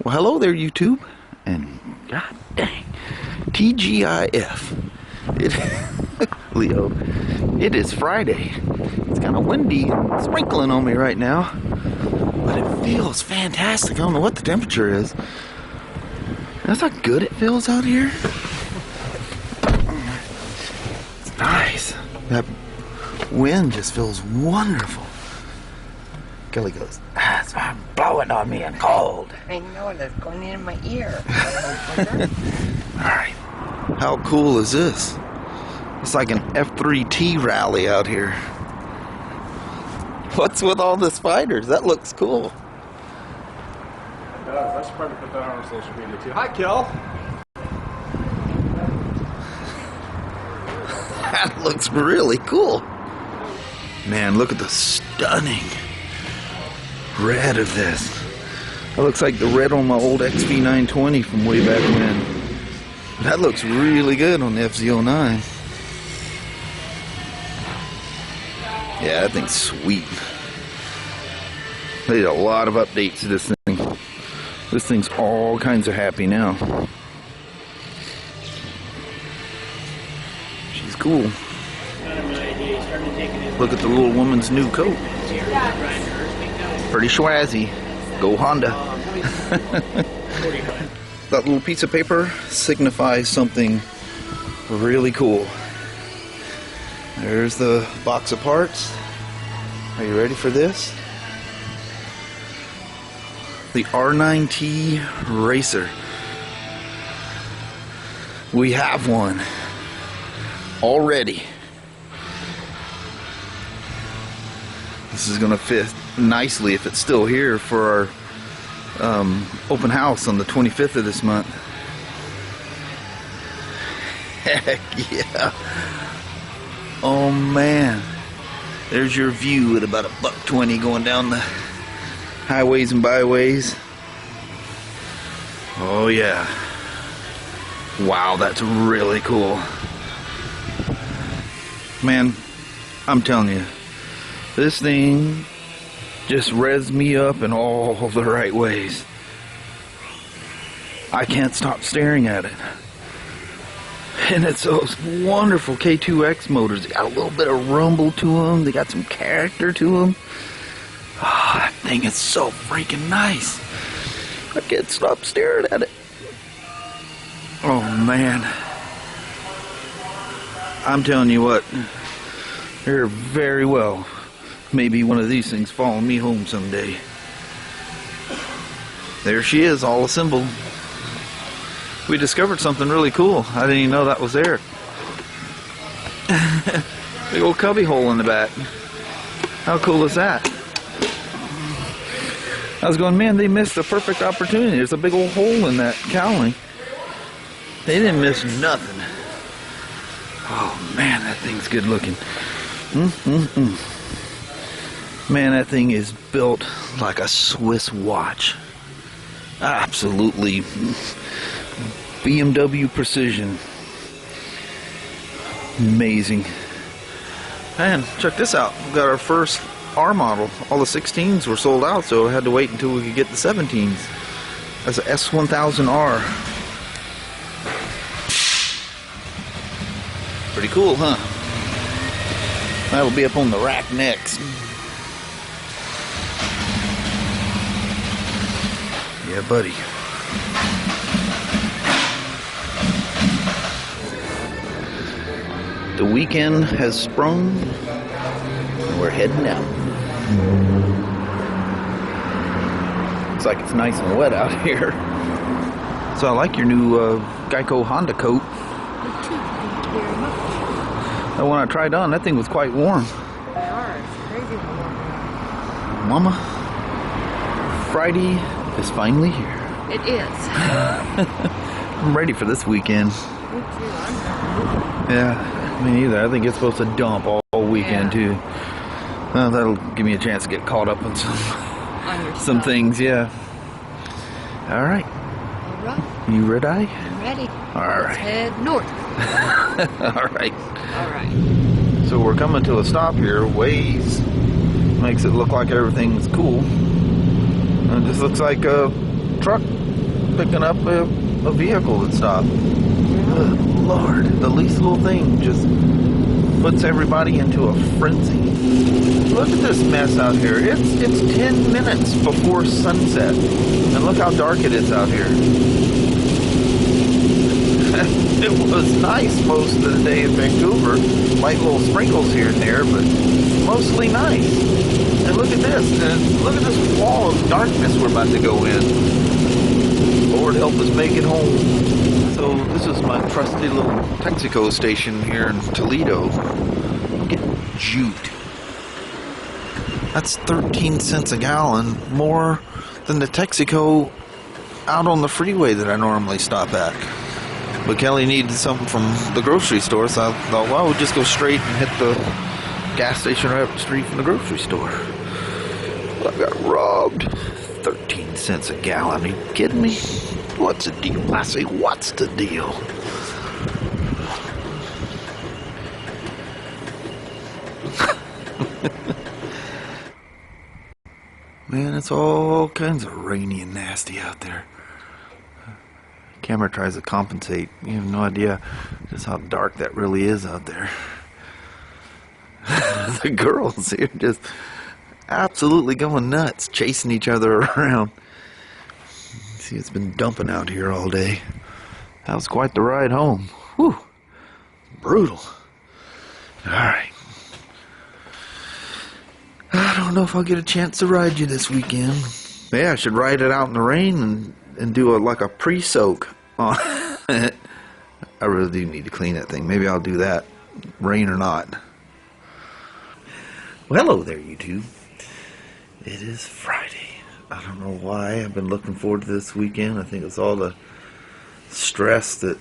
Well, hello there, YouTube, and god dang, TGIF. Leo, it is Friday. It's kind of windy and sprinkling on me right now, but it feels fantastic. I don't know what the temperature is. That's how good it feels out here. It's nice. That wind just feels wonderful. Kelly goes, it's blowing on me and cold. I know, that's going in my ear. Alright, how cool is this? It's like an F3T rally out here. What's with all the spiders? That looks cool. It does. I should probably put that on our social media too. Hi, Kel. That looks really cool. Man, look at the stunning red of this. That looks like the red on my old XP920 from way back when. That looks really good on the FZ09. Yeah, that thing's sweet. They did a lot of updates to this thing. This thing's all kinds of happy now. She's cool. Look at the little woman's new coat. Pretty schwazzy. Go Honda. That little piece of paper signifies something really cool. There's the box of parts. Are you ready for this? The RnineT Racer. We have one already. This is gonna fit nicely if it's still here for our open house on the 25th of this month. Heck yeah. Oh man, there's your view at about $1.20 going down the highways and byways. Oh yeah. Wow, that's really cool. Man, I'm telling you, this thing just revs me up in all the right ways. I can't stop staring at it. And it's those wonderful K2X motors. They got a little bit of rumble to them. They got some character to them. Oh, that thing is so freaking nice. I can't stop staring at it. Oh man. I'm telling you what. They're very well. Maybe one of these things following me home someday. There she is, all assembled. We discovered something really cool. I didn't even know that was there. Big old cubby hole in the back. How cool is that? I was going, man, they missed a perfect opportunity. There's a big old hole in that cowling. They didn't miss nothing. Oh man, that thing's good looking. Man, that thing is built like a Swiss watch. Absolutely BMW precision. Amazing. Man, check this out. We got our first R model. All the 16s were sold out, so I had to wait until we could get the 17s. That's an S1000R. Pretty cool, huh? That'll be up on the rack next. Yeah, buddy. The weekend has sprung, and we're heading out. Looks like it's nice and wet out here. So I like your new Geico Honda coat. The one I tried on, that thing was quite warm. They are. It's crazy warm. Mama, Friday is finally here. It is. I'm ready for this weekend. Me too. I'm ready. Yeah, me neither. I think it's supposed to dump all weekend too. Well, that'll give me a chance to get caught up on some things. Yeah. All right. All right. You ready? I'm ready. All Let's right. head north. All right. All right. So we're coming to a stop here. Waze makes it look like everything's cool. It just looks like truck picking up a vehicle that stopped. Good Lord, the least little thing just puts everybody into a frenzy. Look at this mess out here. It's 10 minutes before sunset, and look how dark it is out here. It was nice most of the day in Vancouver, light little sprinkles here and there, but mostly nice. And look at this, and look at this wall of darkness we're about to go in. Lord help us make it home. So this is my trusty little Texaco station here in Toledo. I'm getting juked. That's 13 cents a gallon, more than the Texaco out on the freeway that I normally stop at. But Kelly needed something from the grocery store, so I thought, well, we'll just go straight and hit the gas station right up the street from the grocery store. Well, I got robbed. 13 cents a gallon. Are you kidding me? What's the deal? I say, what's the deal? Man, it's all kinds of rainy and nasty out there. Camera tries to compensate. You have no idea just how dark that really is out there. The girls here just absolutely going nuts, chasing each other around. See, it's been dumping out here all day. That was quite the ride home. Whew. Brutal. Alright. I don't know if I'll get a chance to ride you this weekend. Yeah, I should ride it out in the rain and do like a pre-soak on it. I really do need to clean that thing. Maybe I'll do that, rain or not. Well, hello there, YouTube. It is Friday. I don't know why. I've been looking forward to this weekend. I think it's all the stress that...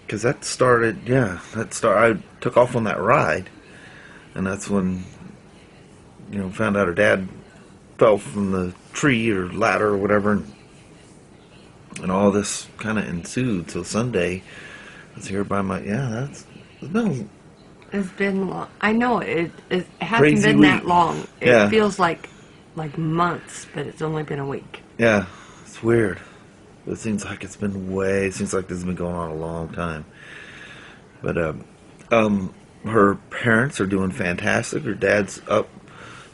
Because that started, I took off on that ride. And that's when, you know, found out her dad fell from the tree or ladder or whatever. And all this kind of ensued. So Sunday, I was here by my... It's been long. I know it hasn't Crazy been week. that long. It feels like months, but it's only been a week. Yeah, it's weird. It seems like it's been it seems like this has been going on a long time. But her parents are doing fantastic. Her dad's up,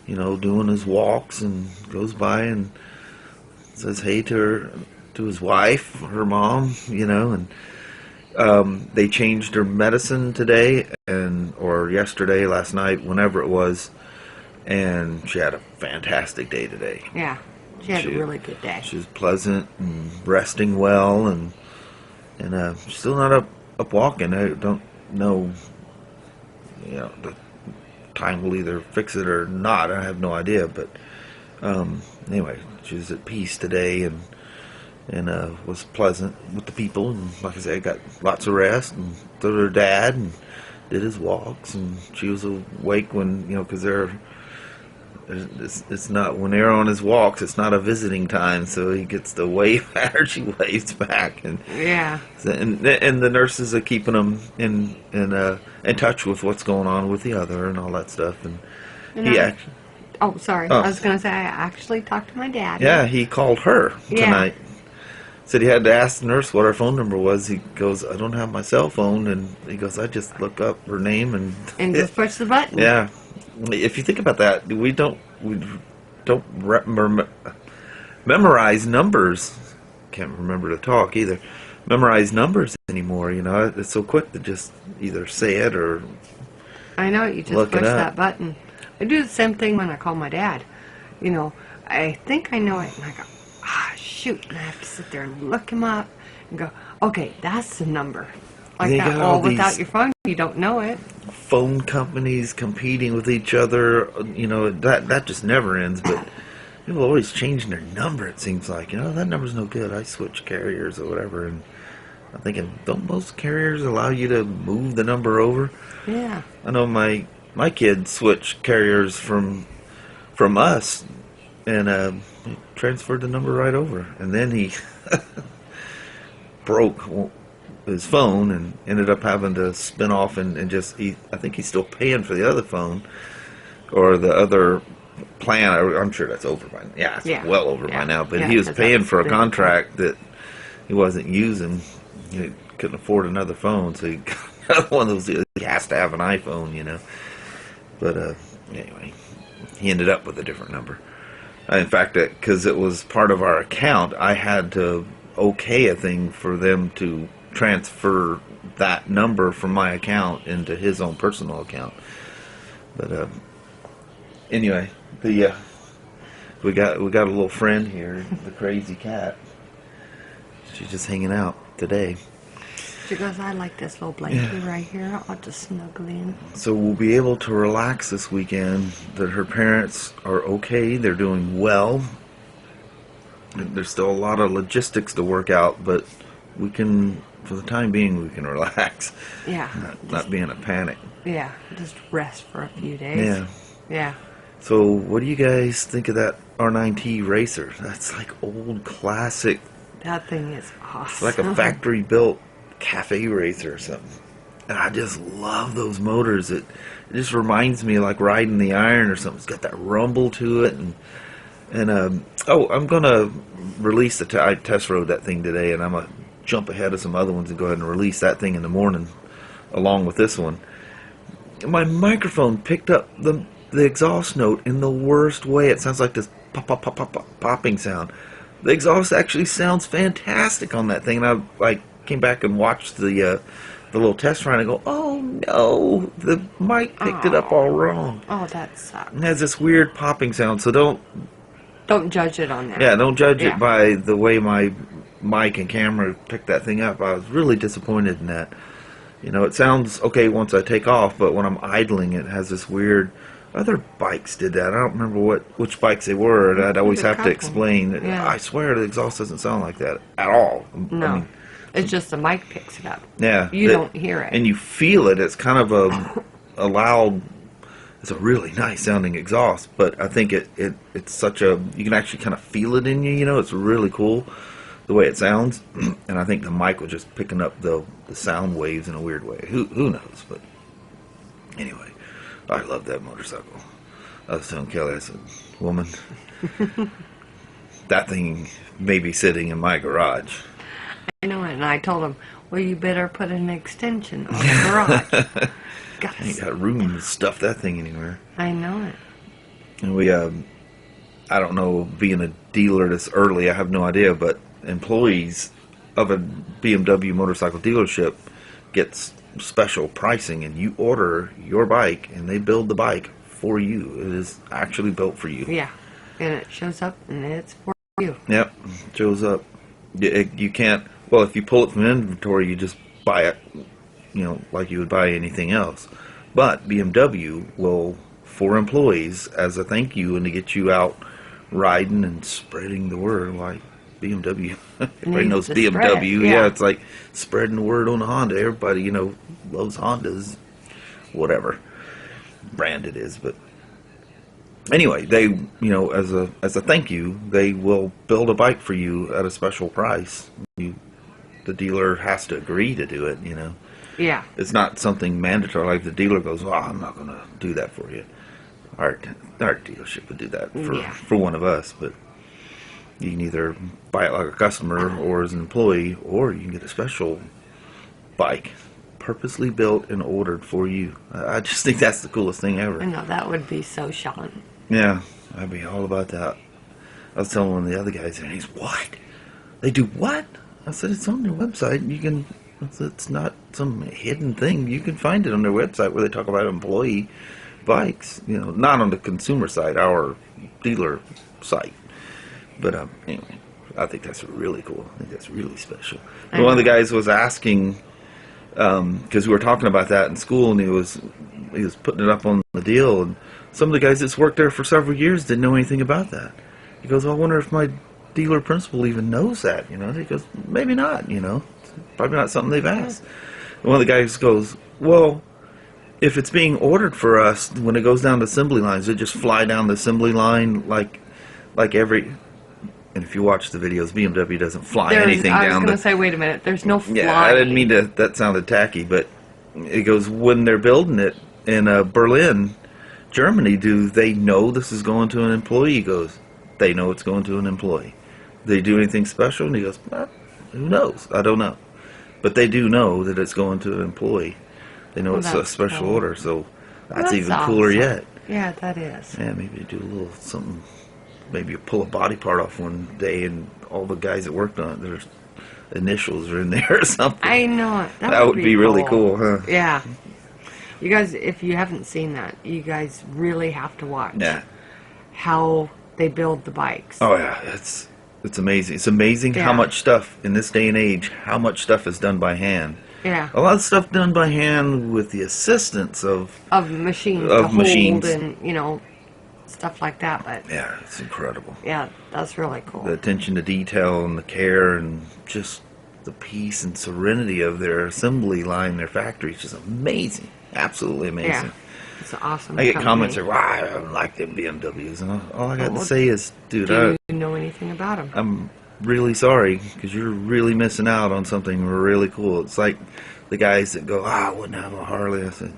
you know, doing his walks and goes by and says hey to his wife, her mom, you know, and they changed her medicine today or yesterday, last night, whenever it was, and she had a fantastic day today. Yeah, she had a really good day. She was pleasant and resting well, and she's still not up walking. I don't know, you know, the time will either fix it or not. I have no idea, but anyway, she was at peace today and was pleasant with the people, and like I said, got lots of rest, and so did her dad, and did his walks, and she was awake when, you know, because it's not, when they're on his walks, it's not a visiting time, so he gets to wave at her, she waves back, and the nurses are keeping him in touch with what's going on with the other and all that stuff, and he actually... Oh, sorry. I was going to say, I actually talked to my dad. Yeah, he called her tonight. Said he had to ask the nurse what her phone number was. He goes, I don't have my cell phone. And he goes, I just look up her name and just push the button. Yeah. If you think about that, we don't memorize numbers. Can't remember to talk either. Memorize numbers anymore, you know. It's so quick to just either say it or I know, you just push that button. I do the same thing when I call my dad. You know, I think I know it, and I go, shoot, and I have to sit there and look him up and go, okay, that's the number. Like that, all without your phone, you don't know it. Phone companies competing with each other, you know, that just never ends, but people always changing their number, it seems like. You know, that number's no good. I switch carriers or whatever, and I'm thinking, don't most carriers allow you to move the number over? Yeah. I know my kid switched carriers from us, and he transferred the number right over, and then he broke his phone and ended up having to spin off and just I think he's still paying for the other phone or the other plan. I'm sure that's over by now. Yeah, it's well over by now. But yeah, he was paying for a contract that he wasn't using. He couldn't afford another phone, so he got one of those. He has to have an iPhone, you know. But anyway, he ended up with a different number. In fact, because it was part of our account, I had to okay a thing for them to transfer that number from my account into his own personal account. But anyway, we got a little friend here, the crazy cat. She's just hanging out today. She goes, I like this little blankie right here. I'll just snuggle in. So we'll be able to relax this weekend. That her parents are okay. They're doing well. There's still a lot of logistics to work out, but we can, for the time being, we can relax. Yeah. Not be in a panic. Yeah, just rest for a few days. Yeah. Yeah. So what do you guys think of that nineT Racer? That's like old classic. That thing is awesome. It's like a factory-built cafe racer or something. And I just love those motors. It just reminds me of like riding the iron or something. It's got that rumble to it. And I'm gonna release I test rode that thing today, and I'm gonna jump ahead of some other ones and go ahead and release that thing in the morning along with this one. My microphone picked up the exhaust note in the worst way. It sounds like this pop pop pop pop pop popping sound. The exhaust actually sounds fantastic on that thing, and I came back and watched the little test run and go, oh no, the mic picked it up all wrong. Oh, that sucks. It has this weird popping sound, so don't judge it on that. Yeah, don't judge it by the way my mic and camera picked that thing up. I was really disappointed in that. You know, it sounds okay once I take off, but when I'm idling, it has this weird. Other bikes did that. I don't remember which bikes they were, and I'd always have to explain. Yeah. I swear the exhaust doesn't sound like that at all. No. I mean, it's just the mic picks it up. Yeah. You don't hear it. And you feel it. It's kind of a loud, it's a really nice sounding exhaust, but I think it's such a, you can actually kind of feel it in you, you know, it's really cool the way it sounds. And I think the mic was just picking up the sound waves in a weird way. Who knows? But anyway, I love that motorcycle. I was telling Kelly, I said, woman, that thing may be sitting in my garage. I know it, and I told him, well, you better put an extension on the garage. I ain't got room to stuff that thing anywhere. I know it. And we, I don't know, being a dealer this early, I have no idea, but employees of a BMW motorcycle dealership gets special pricing, and you order your bike, and they build the bike for you. It is actually built for you. Yeah, and it shows up, and it's for you. Yep, it shows up. You can't, well, if you pull it from inventory, you just buy it, you know, like you would buy anything else. But BMW will, for employees, as a thank you and to get you out riding and spreading the word, like BMW. Everybody knows BMW. Yeah, it's like spreading the word on the Honda. Everybody, you know, loves Hondas, whatever brand it is. But anyway, they, you know, as a thank you, they will build a bike for you at a special price. The dealer has to agree to do it, you know. Yeah. It's not something mandatory. Like the dealer goes, "Oh, I'm not going to do that for you." Our dealership would do that for one of us, but you can either buy it like a customer or as an employee, or you can get a special bike purposely built and ordered for you. I just think that's the coolest thing ever. I know, that would be so Shawn. Yeah, I'd be all about that. I was telling one of the other guys, and he's, what? They do what? I said, it's on their website. You can, it's not some hidden thing. You can find it on their website where they talk about employee bikes. You know, not on the consumer side, our dealer site. But anyway, I think that's really cool. I think that's really special. One of the guys was asking, because we were talking about that in school, and he was putting it up on the deal, and some of the guys that's worked there for several years didn't know anything about that. He goes, well, I wonder if my dealer principal even knows that, you know. He goes, maybe not, you know. It's probably not something they've asked. And one of the guys goes, well, if it's being ordered for us, when it goes down the assembly lines, it just fly down the assembly line like every... And if you watch the videos, BMW doesn't fly anything down. I was going to say, wait a minute, there's no flying. Yeah, I didn't mean to, that sounded tacky, but it goes, when they're building it in Berlin, Germany, do they know this is going to an employee? He goes, they know it's going to an employee. They do anything special? And he goes, who knows? I don't know. But they do know that it's going to an employee. They know it's a special order, so that's even cooler yet. Yeah, that is. Yeah, maybe do a little something. Maybe you pull a body part off one day and all the guys that worked on it, their initials are in there or something. I know it. That would be really cool, huh? Yeah. You guys, if you haven't seen that, you guys really have to watch how they build the bikes. Oh, yeah. It's amazing. It's amazing how much stuff, in this day and age, how much stuff is done by hand. Yeah. A lot of stuff done by hand with the assistance of machines. And, you know, stuff like that. But yeah, it's incredible. Yeah, that's really cool. The attention to detail and the care and just the peace and serenity of their assembly line, their factory is just amazing. Absolutely amazing. Yeah, it's an awesome I get company. comments like, "Wow, I don't like them BMWs," and all I got to say is, dude, do you know anything about them? I'm really sorry, because you're really missing out on something really cool. It's like the guys that go, I wouldn't have a Harley. I said,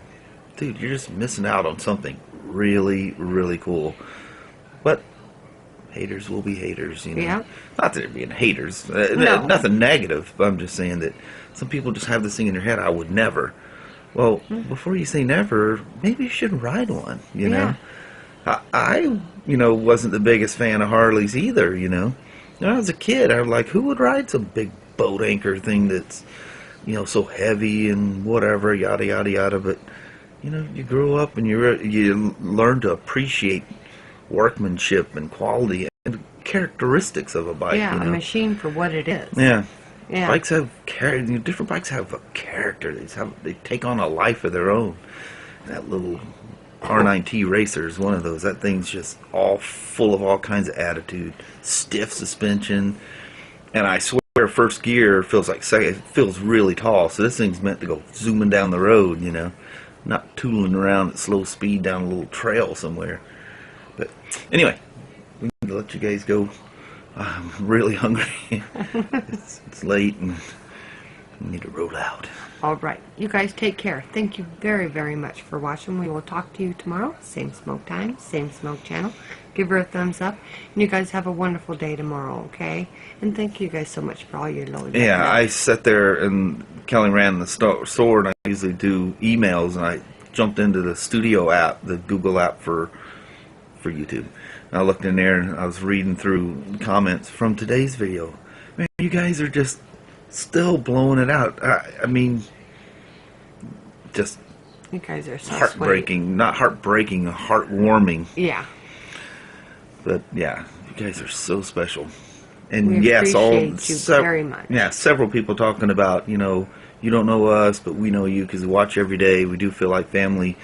dude, you're just missing out on something really, really cool. But haters will be haters, you know. Yeah. Not that they're being haters. No. Nothing negative. But I'm just saying that some people just have this thing in their head, I would never. Well, before you say never, maybe you should ride one, you know. I wasn't the biggest fan of Harleys either, you know. When I was a kid, I was like, who would ride some big boat anchor thing that's, so heavy and whatever, yada, yada, yada. But, you grow up and you learn to appreciate workmanship and quality and characteristics of a bike. Yeah, a machine for what it is. Yeah. Yeah. Bikes have character. Different bikes have a character. They take on a life of their own. That little RnineT Racer is one of those. That thing's just all full of all kinds of attitude. Stiff suspension, and I swear, first gear feels like second. It feels really tall. So this thing's meant to go zooming down the road. Not tooling around at slow speed down a little trail somewhere. But anyway, we need to let you guys go. I'm really hungry. it's late and we need to roll out. All right. You guys take care. Thank you very, very much for watching. We will talk to you tomorrow. Same smoke time, same smoke channel. Give her a thumbs up. And you guys have a wonderful day tomorrow, okay? And thank you guys so much for all your little Yeah, I sat there and Kelly ran the store and I usually do emails and I jumped into the Studio app, the Google app for YouTube. And I looked in there and I was reading through comments from today's video. Man, you guys are just still blowing it out. I mean, just you guys are so heartbreaking. Sweet. Not heartbreaking, heartwarming. Yeah. But yeah, you guys are so special. And we yes, appreciate you very much. Yeah, several people talking about, you don't know us, but we know you because we watch every day. We do feel like family.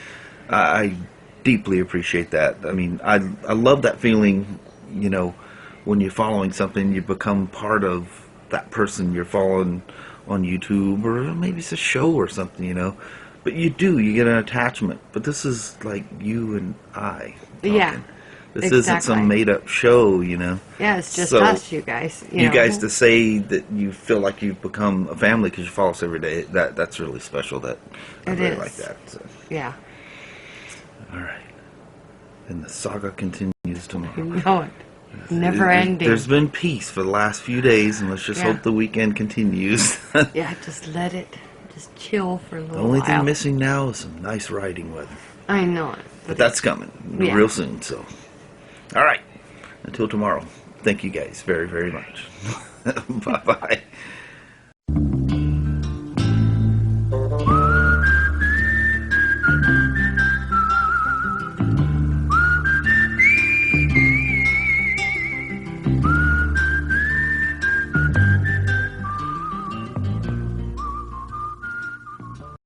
I deeply appreciate that. I mean, I love that feeling, when you're following something, you become part of that person you're following on YouTube, or maybe it's a show or something, But you get an attachment. But this is like you and I talking. Yeah. This isn't some made-up show, Yeah, it's just so us, you guys. You guys to say that you feel like you've become a family because you follow us every day, that's really special. That I really like that. So. Yeah. All right. And the saga continues tomorrow. You know it. Never ending. There's been peace for the last few days, and let's just hope the weekend continues. Yeah, just let it. Just chill for a little while. The only thing missing now is some nice riding weather. I know it. But that's coming real soon, so. All right. Until tomorrow. Thank you guys very, very much. Bye-bye.